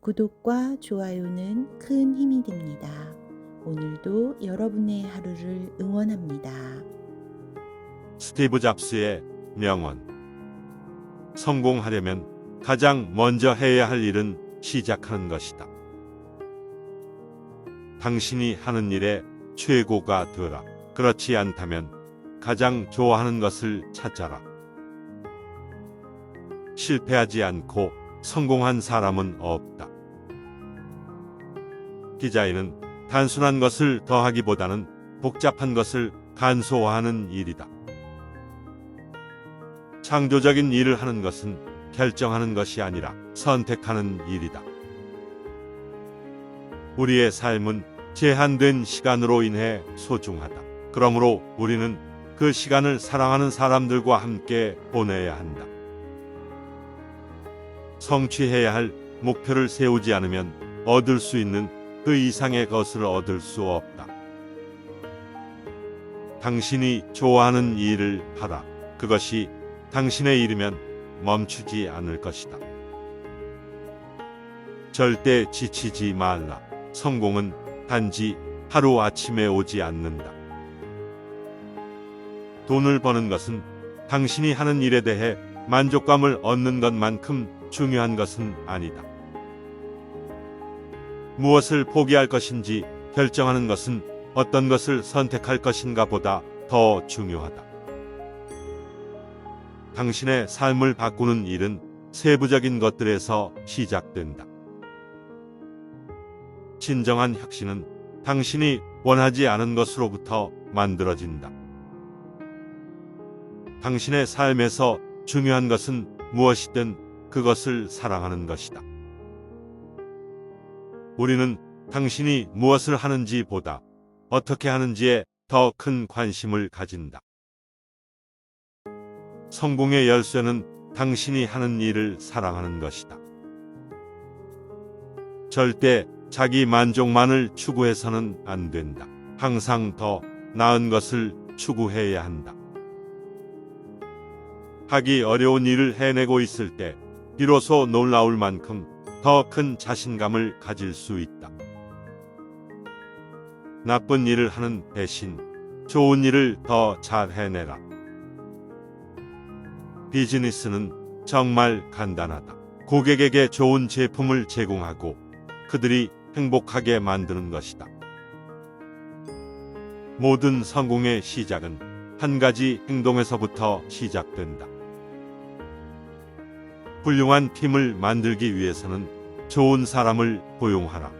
구독과 좋아요는 큰 힘이 됩니다. 오늘도 여러분의 하루를 응원합니다. 스티브 잡스의 명언. 성공하려면 가장 먼저 해야 할 일은 시작하는 것이다. 당신이 하는 일의 최고가 되어라. 그렇지 않다면 가장 좋아하는 것을 찾아라. 실패하지 않고 성공한 사람은 없다. 디자인은 단순한 것을 더하기보다는 복잡한 것을 간소화하는 일이다. 창조적인 일을 하는 것은 결정하는 것이 아니라 선택하는 일이다. 우리의 삶은 제한된 시간으로 인해 소중하다. 그러므로 우리는 그 시간을 사랑하는 사람들과 함께 보내야 한다. 성취해야 할 목표를 세우지 않으면 얻을 수 있는 그 이상의 것을 얻을 수 없다. 당신이 좋아하는 일을 하라. 그것이 당신의 일이면 멈추지 않을 것이다. 절대 지치지 말라. 성공은 단지 하루아침에 오지 않는다. 돈을 버는 것은 당신이 하는 일에 대해 만족감을 얻는 것만큼 중요한 것은 아니다. 무엇을 포기할 것인지 결정하는 것은 어떤 것을 선택할 것인가 보다 더 중요하다. 당신의 삶을 바꾸는 일은 세부적인 것들에서 시작된다. 진정한 혁신은 당신이 원하지 않은 것으로부터 만들어진다. 당신의 삶에서 중요한 것은 무엇이든 그것을 사랑하는 것이다. 우리는 당신이 무엇을 하는지 보다 어떻게 하는지에 더 큰 관심을 가진다. 성공의 열쇠는 당신이 하는 일을 사랑하는 것이다. 절대 자기 만족만을 추구해서는 안 된다. 항상 더 나은 것을 추구해야 한다. 하기 어려운 일을 해내고 있을 때 비로소 놀라울 만큼 더 큰 자신감을 가질 수 있다. 나쁜 일을 하는 대신 좋은 일을 더 잘 해내라. 비즈니스는 정말 간단하다. 고객에게 좋은 제품을 제공하고 그들이 행복하게 만드는 것이다. 모든 성공의 시작은 한 가지 행동에서부터 시작된다. 훌륭한 팀을 만들기 위해서는 좋은 사람을 고용하라.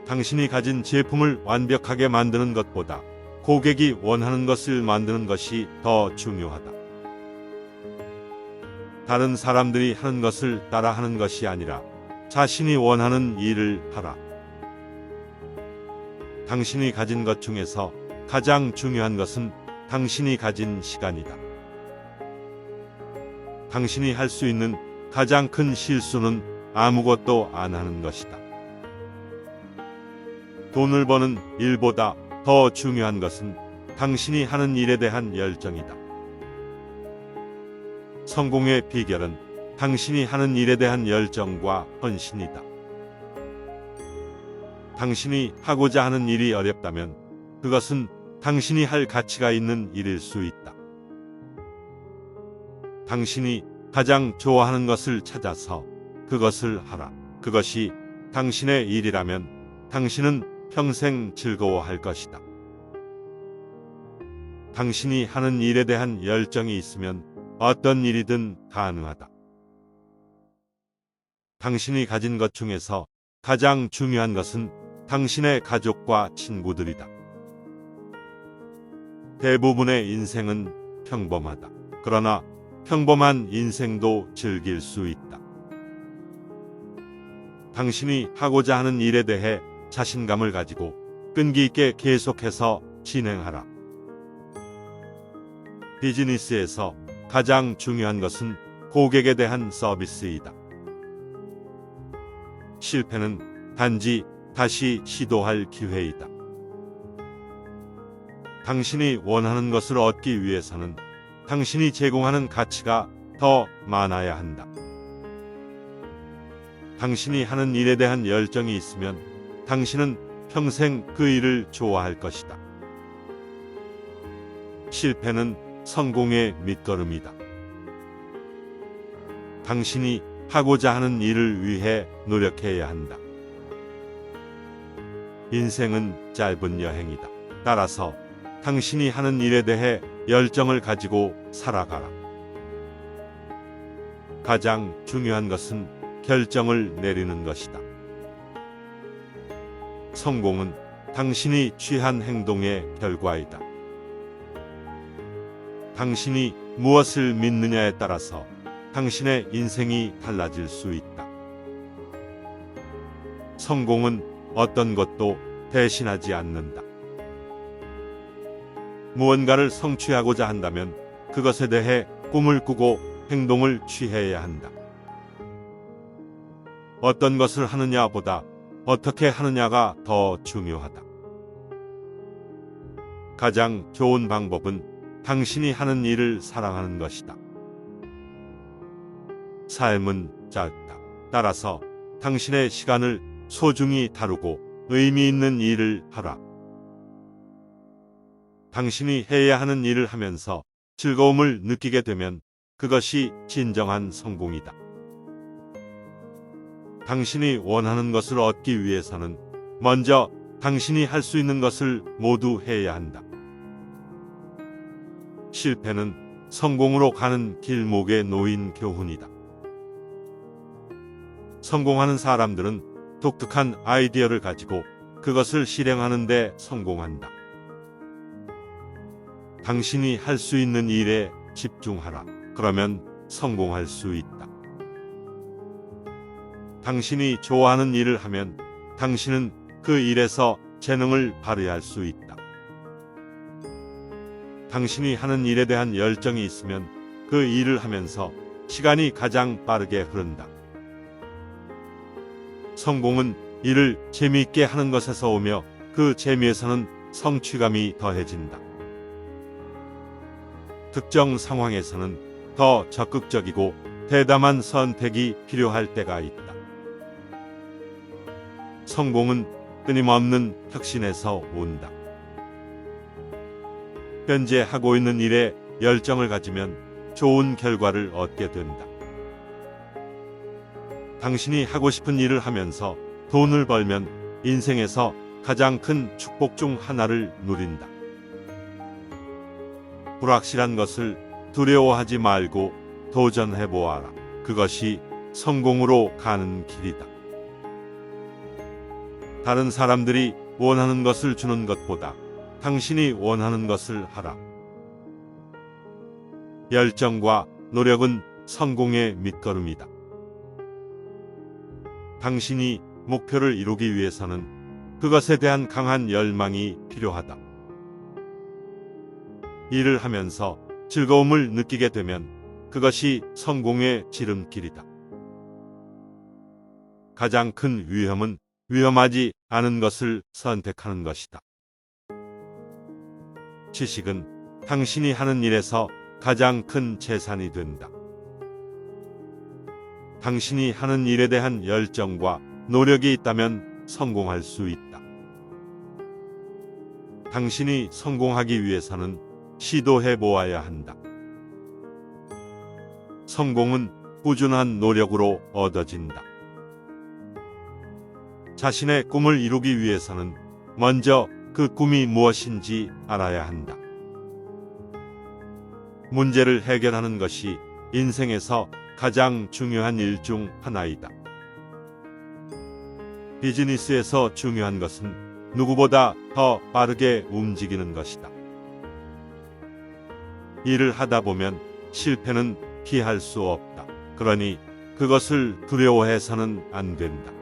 당신이 가진 제품을 완벽하게 만드는 것보다 고객이 원하는 것을 만드는 것이 더 중요하다. 다른 사람들이 하는 것을 따라하는 것이 아니라 자신이 원하는 일을 하라. 당신이 가진 것 중에서 가장 중요한 것은 당신이 가진 시간이다. 당신이 할 수 있는 가장 큰 실수는 아무것도 안 하는 것이다. 돈을 버는 일보다 더 중요한 것은 당신이 하는 일에 대한 열정이다. 성공의 비결은 당신이 하는 일에 대한 열정과 헌신이다. 당신이 하고자 하는 일이 어렵다면 그것은 당신이 할 가치가 있는 일일 수 있다. 당신이 가장 좋아하는 것을 찾아서 그것을 하라. 그것이 당신의 일이라면 당신은 평생 즐거워할 것이다. 당신이 하는 일에 대한 열정이 있으면 어떤 일이든 가능하다. 당신이 가진 것 중에서 가장 중요한 것은 당신의 가족과 친구들이다. 대부분의 인생은 평범하다. 그러나 평범한 인생도 즐길 수 있다. 당신이 하고자 하는 일에 대해 자신감을 가지고 끈기 있게 계속해서 진행하라. 비즈니스에서 가장 중요한 것은 고객에 대한 서비스이다. 실패는 단지 다시 시도할 기회이다. 당신이 원하는 것을 얻기 위해서는 당신이 제공하는 가치가 더 많아야 한다. 당신이 하는 일에 대한 열정이 있으면 당신은 평생 그 일을 좋아할 것이다. 실패는 성공의 밑거름이다. 당신이 하고자 하는 일을 위해 노력해야 한다. 인생은 짧은 여행이다. 따라서 당신이 하는 일에 대해 열정을 가지고 살아가라. 가장 중요한 것은 결정을 내리는 것이다. 성공은 당신이 취한 행동의 결과이다. 당신이 무엇을 믿느냐에 따라서 당신의 인생이 달라질 수 있다. 성공은 어떤 것도 대신하지 않는다. 무언가를 성취하고자 한다면 그것에 대해 꿈을 꾸고 행동을 취해야 한다. 어떤 것을 하느냐보다 어떻게 하느냐가 더 중요하다. 가장 좋은 방법은 당신이 하는 일을 사랑하는 것이다. 삶은 짧다. 따라서 당신의 시간을 소중히 다루고 의미 있는 일을 하라. 당신이 해야 하는 일을 하면서 즐거움을 느끼게 되면 그것이 진정한 성공이다. 당신이 원하는 것을 얻기 위해서는 먼저 당신이 할 수 있는 것을 모두 해야 한다. 실패는 성공으로 가는 길목에 놓인 교훈이다. 성공하는 사람들은 독특한 아이디어를 가지고 그것을 실행하는 데 성공한다. 당신이 할 수 있는 일에 집중하라. 그러면 성공할 수 있다. 당신이 좋아하는 일을 하면 당신은 그 일에서 재능을 발휘할 수 있다. 당신이 하는 일에 대한 열정이 있으면 그 일을 하면서 시간이 가장 빠르게 흐른다. 성공은 일을 재미있게 하는 것에서 오며 그 재미에서는 성취감이 더해진다. 특정 상황에서는 더 적극적이고 대담한 선택이 필요할 때가 있다. 성공은 끊임없는 혁신에서 온다. 현재 하고 있는 일에 열정을 가지면 좋은 결과를 얻게 된다. 당신이 하고 싶은 일을 하면서 돈을 벌면 인생에서 가장 큰 축복 중 하나를 누린다. 불확실한 것을 두려워하지 말고 도전해 보아라. 그것이 성공으로 가는 길이다. 다른 사람들이 원하는 것을 주는 것보다 당신이 원하는 것을 하라. 열정과 노력은 성공의 밑거름이다. 당신이 목표를 이루기 위해서는 그것에 대한 강한 열망이 필요하다. 일을 하면서 즐거움을 느끼게 되면 그것이 성공의 지름길이다. 가장 큰 위험은 위험하지 않은 것을 선택하는 것이다. 지식은 당신이 하는 일에서 가장 큰 재산이 된다. 당신이 하는 일에 대한 열정과 노력이 있다면 성공할 수 있다. 당신이 성공하기 위해서는 시도해 보아야 한다. 성공은 꾸준한 노력으로 얻어진다. 자신의 꿈을 이루기 위해서는 먼저 그 꿈이 무엇인지 알아야 한다. 문제를 해결하는 것이 인생에서 가장 중요한 일 중 하나이다. 비즈니스에서 중요한 것은 누구보다 더 빠르게 움직이는 것이다. 일을 하다 보면 실패는 피할 수 없다. 그러니 그것을 두려워해서는 안 된다.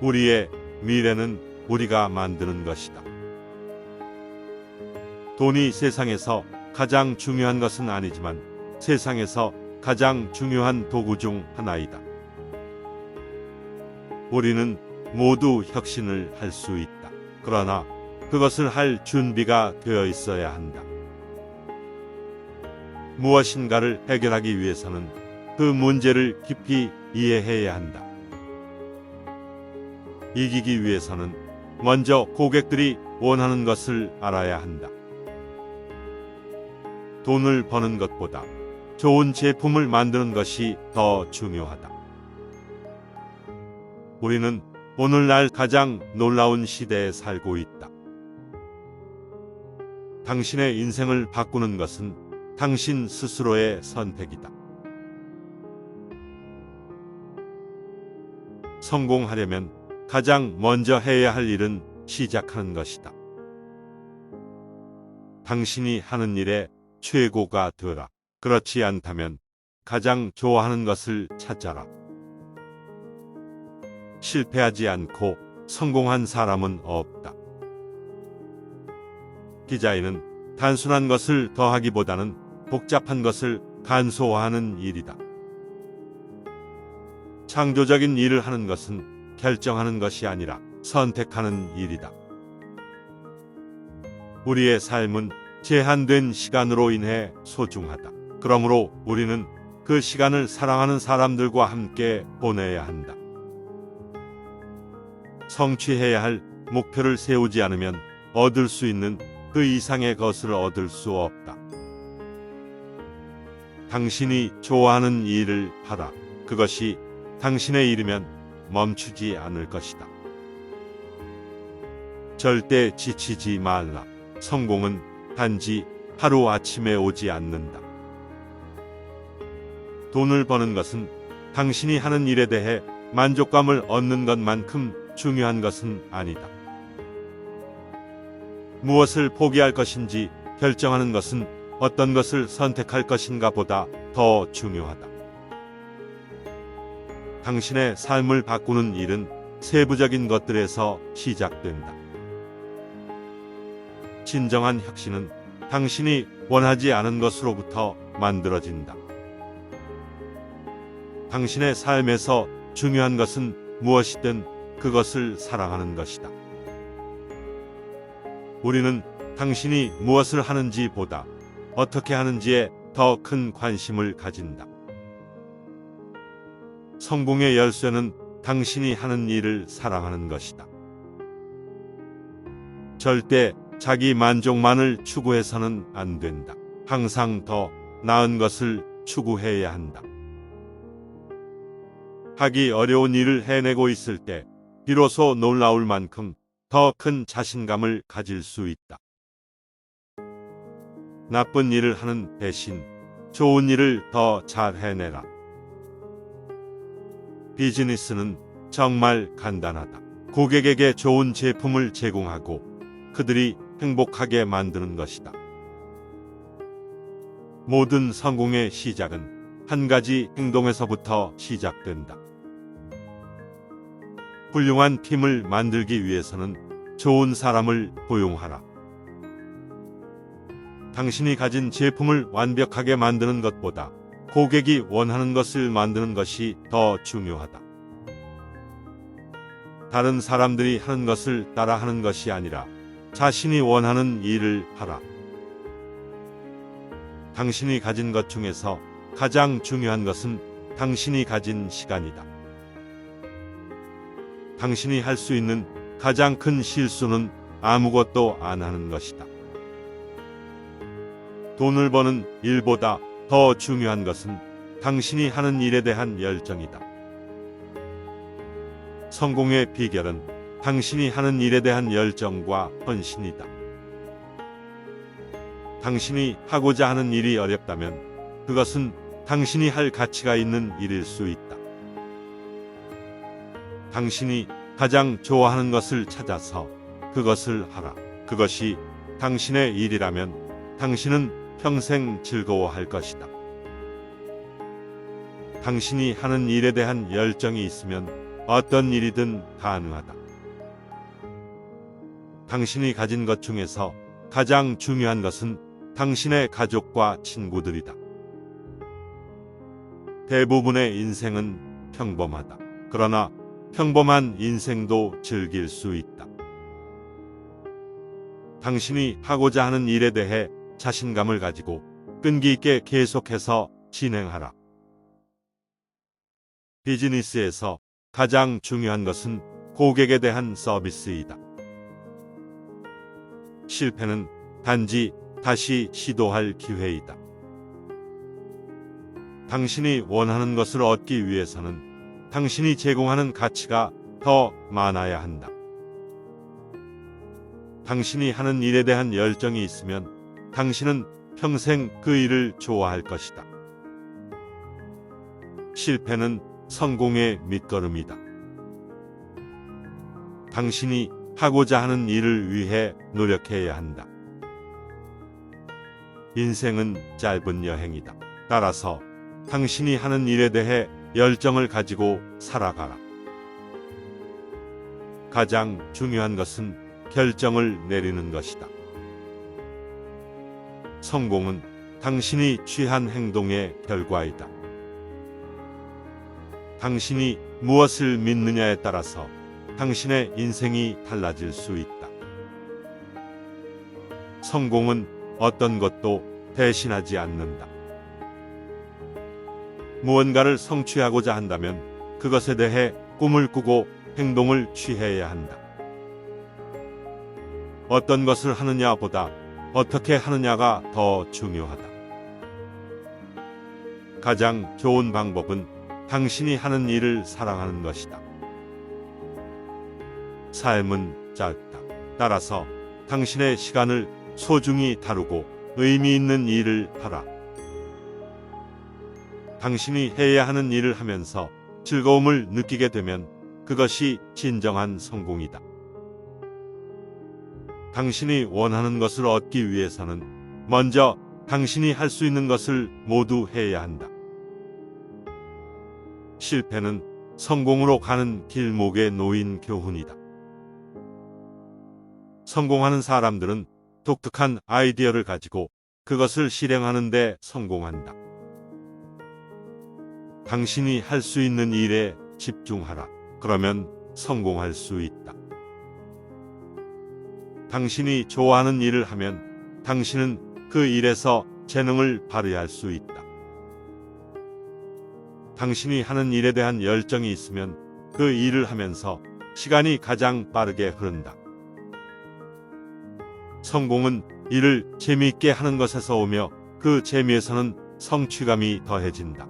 우리의 미래는 우리가 만드는 것이다. 돈이 세상에서 가장 중요한 것은 아니지만 세상에서 가장 중요한 도구 중 하나이다. 우리는 모두 혁신을 할 수 있다. 그러나 그것을 할 준비가 되어 있어야 한다. 무엇인가를 해결하기 위해서는 그 문제를 깊이 이해해야 한다. 이기기 위해서는 먼저 고객들이 원하는 것을 알아야 한다. 돈을 버는 것보다 좋은 제품을 만드는 것이 더 중요하다. 우리는 오늘날 가장 놀라운 시대에 살고 있다. 당신의 인생을 바꾸는 것은 당신 스스로의 선택이다. 성공하려면 가장 먼저 해야 할 일은 시작하는 것이다. 당신이 하는 일의 최고가 되라. 그렇지 않다면 가장 좋아하는 것을 찾아라. 실패하지 않고 성공한 사람은 없다. 디자인은 단순한 것을 더하기보다는 복잡한 것을 간소화하는 일이다. 창조적인 일을 하는 것은 결정하는 것이 아니라 선택하는 일이다. 우리의 삶은 제한된 시간으로 인해 소중하다. 그러므로 우리는 그 시간을 사랑하는 사람들과 함께 보내야 한다. 성취해야 할 목표를 세우지 않으면 얻을 수 있는 그 이상의 것을 얻을 수 없다. 당신이 좋아하는 일을 하라. 그것이 당신의 일이면 멈추지 않을 것이다. 절대 지치지 말라. 성공은 단지 하루아침에 오지 않는다. 돈을 버는 것은 당신이 하는 일에 대해 만족감을 얻는 것만큼 중요한 것은 아니다. 무엇을 포기할 것인지 결정하는 것은 어떤 것을 선택할 것인가 보다 더 중요하다. 당신의 삶을 바꾸는 일은 세부적인 것들에서 시작된다. 진정한 혁신은 당신이 원하지 않은 것으로부터 만들어진다. 당신의 삶에서 중요한 것은 무엇이든 그것을 사랑하는 것이다. 우리는 당신이 무엇을 하는지 보다 어떻게 하는지에 더 큰 관심을 가진다. 성공의 열쇠는 당신이 하는 일을 사랑하는 것이다. 절대 자기 만족만을 추구해서는 안 된다. 항상 더 나은 것을 추구해야 한다. 하기 어려운 일을 해내고 있을 때 비로소 놀라울 만큼 더 큰 자신감을 가질 수 있다. 나쁜 일을 하는 대신 좋은 일을 더 잘 해내라. 비즈니스는 정말 간단하다. 고객에게 좋은 제품을 제공하고 그들이 행복하게 만드는 것이다. 모든 성공의 시작은 한 가지 행동에서부터 시작된다. 훌륭한 팀을 만들기 위해서는 좋은 사람을 고용하라. 당신이 가진 제품을 완벽하게 만드는 것보다 고객이 원하는 것을 만드는 것이 더 중요하다. 다른 사람들이 하는 것을 따라하는 것이 아니라 자신이 원하는 일을 하라. 당신이 가진 것 중에서 가장 중요한 것은 당신이 가진 시간이다. 당신이 할 수 있는 가장 큰 실수는 아무것도 안 하는 것이다. 돈을 버는 일보다 더 중요한 것은 당신이 하는 일에 대한 열정이다. 성공의 비결은 당신이 하는 일에 대한 열정과 헌신이다. 당신이 하고자 하는 일이 어렵다면 그것은 당신이 할 가치가 있는 일일 수 있다. 당신이 가장 좋아하는 것을 찾아서 그것을 하라. 그것이 당신의 일이라면 당신은 평생 즐거워할 것이다. 당신이 하는 일에 대한 열정이 있으면 어떤 일이든 가능하다. 당신이 가진 것 중에서 가장 중요한 것은 당신의 가족과 친구들이다. 대부분의 인생은 평범하다. 그러나 평범한 인생도 즐길 수 있다. 당신이 하고자 하는 일에 대해 자신감을 가지고 끈기 있게 계속해서 진행하라. 비즈니스에서 가장 중요한 것은 고객에 대한 서비스이다. 실패는 단지 다시 시도할 기회이다. 당신이 원하는 것을 얻기 위해서는 당신이 제공하는 가치가 더 많아야 한다. 당신이 하는 일에 대한 열정이 있으면 당신은 평생 그 일을 좋아할 것이다. 실패는 성공의 밑거름이다. 당신이 하고자 하는 일을 위해 노력해야 한다. 인생은 짧은 여행이다. 따라서 당신이 하는 일에 대해 열정을 가지고 살아가라. 가장 중요한 것은 결정을 내리는 것이다. 성공은 당신이 취한 행동의 결과이다. 당신이 무엇을 믿느냐에 따라서 당신의 인생이 달라질 수 있다. 성공은 어떤 것도 대신하지 않는다. 무언가를 성취하고자 한다면 그것에 대해 꿈을 꾸고 행동을 취해야 한다. 어떤 것을 하느냐보다 어떻게 하느냐가 더 중요하다. 가장 좋은 방법은 당신이 하는 일을 사랑하는 것이다. 삶은 짧다. 따라서 당신의 시간을 소중히 다루고 의미 있는 일을 하라. 당신이 해야 하는 일을 하면서 즐거움을 느끼게 되면 그것이 진정한 성공이다. 당신이 원하는 것을 얻기 위해서는 먼저 당신이 할 수 있는 것을 모두 해야 한다. 실패는 성공으로 가는 길목에 놓인 교훈이다. 성공하는 사람들은 독특한 아이디어를 가지고 그것을 실행하는 데 성공한다. 당신이 할 수 있는 일에 집중하라. 그러면 성공할 수 있다. 당신이 좋아하는 일을 하면 당신은 그 일에서 재능을 발휘할 수 있다. 당신이 하는 일에 대한 열정이 있으면 그 일을 하면서 시간이 가장 빠르게 흐른다. 성공은 일을 재미있게 하는 것에서 오며 그 재미에서는 성취감이 더해진다.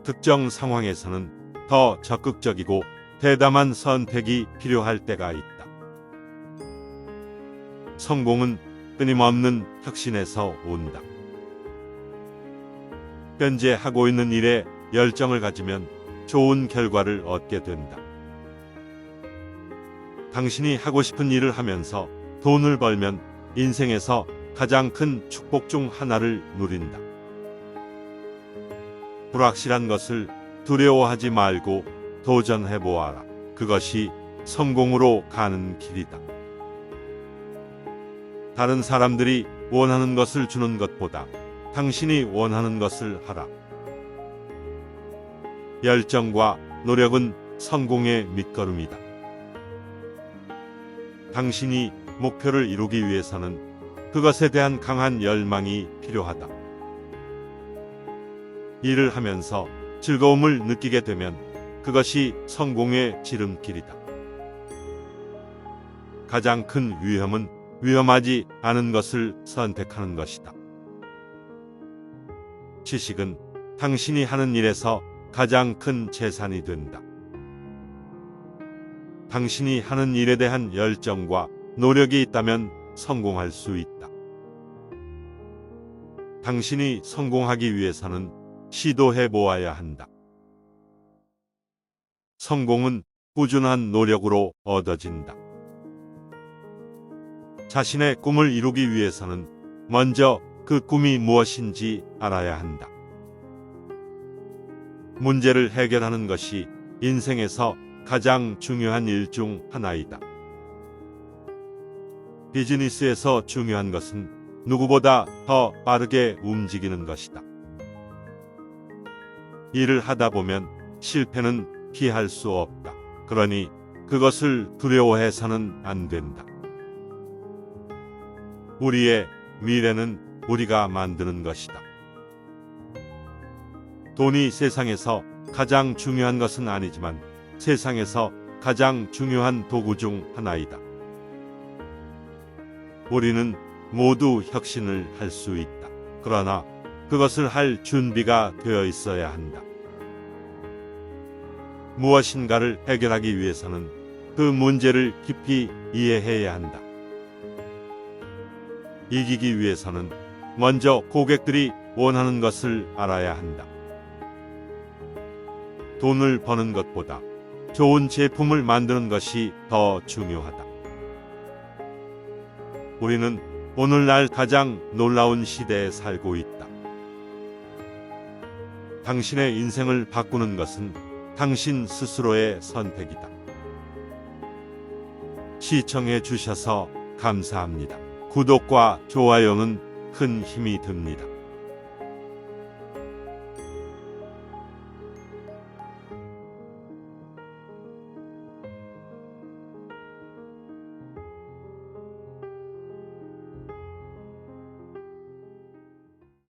특정 상황에서는 더 적극적이고 대담한 선택이 필요할 때가 있다. 성공은 끊임없는 혁신에서 온다. 현재 하고 있는 일에 열정을 가지면 좋은 결과를 얻게 된다. 당신이 하고 싶은 일을 하면서 돈을 벌면 인생에서 가장 큰 축복 중 하나를 누린다. 불확실한 것을 두려워하지 말고 도전해 보아라. 그것이 성공으로 가는 길이다. 다른 사람들이 원하는 것을 주는 것보다 당신이 원하는 것을 하라. 열정과 노력은 성공의 밑거름이다. 당신이 목표를 이루기 위해서는 그것에 대한 강한 열망이 필요하다. 일을 하면서 즐거움을 느끼게 되면 그것이 성공의 지름길이다. 가장 큰 위험은 위험하지 않은 것을 선택하는 것이다. 지식은 당신이 하는 일에서 가장 큰 재산이 된다. 당신이 하는 일에 대한 열정과 노력이 있다면 성공할 수 있다. 당신이 성공하기 위해서는 시도해 보아야 한다. 성공은 꾸준한 노력으로 얻어진다. 자신의 꿈을 이루기 위해서는 먼저 그 꿈이 무엇인지 알아야 한다. 문제를 해결하는 것이 인생에서 가장 중요한 일 중 하나이다. 비즈니스에서 중요한 것은 누구보다 더 빠르게 움직이는 것이다. 일을 하다 보면 실패는 피할 수 없다. 그러니 그것을 두려워해서는 안 된다. 우리의 미래는 우리가 만드는 것이다. 돈이 세상에서 가장 중요한 것은 아니지만 세상에서 가장 중요한 도구 중 하나이다. 우리는 모두 혁신을 할 수 있다. 그러나 그것을 할 준비가 되어 있어야 한다. 무엇인가를 해결하기 위해서는 그 문제를 깊이 이해해야 한다. 이기기 위해서는 먼저 고객들이 원하는 것을 알아야 한다. 돈을 버는 것보다 좋은 제품을 만드는 것이 더 중요하다. 우리는 오늘날 가장 놀라운 시대에 살고 있다. 당신의 인생을 바꾸는 것은 당신 스스로의 선택이다. 시청해 주셔서 감사합니다. 구독과 좋아요는 큰 힘이 됩니다.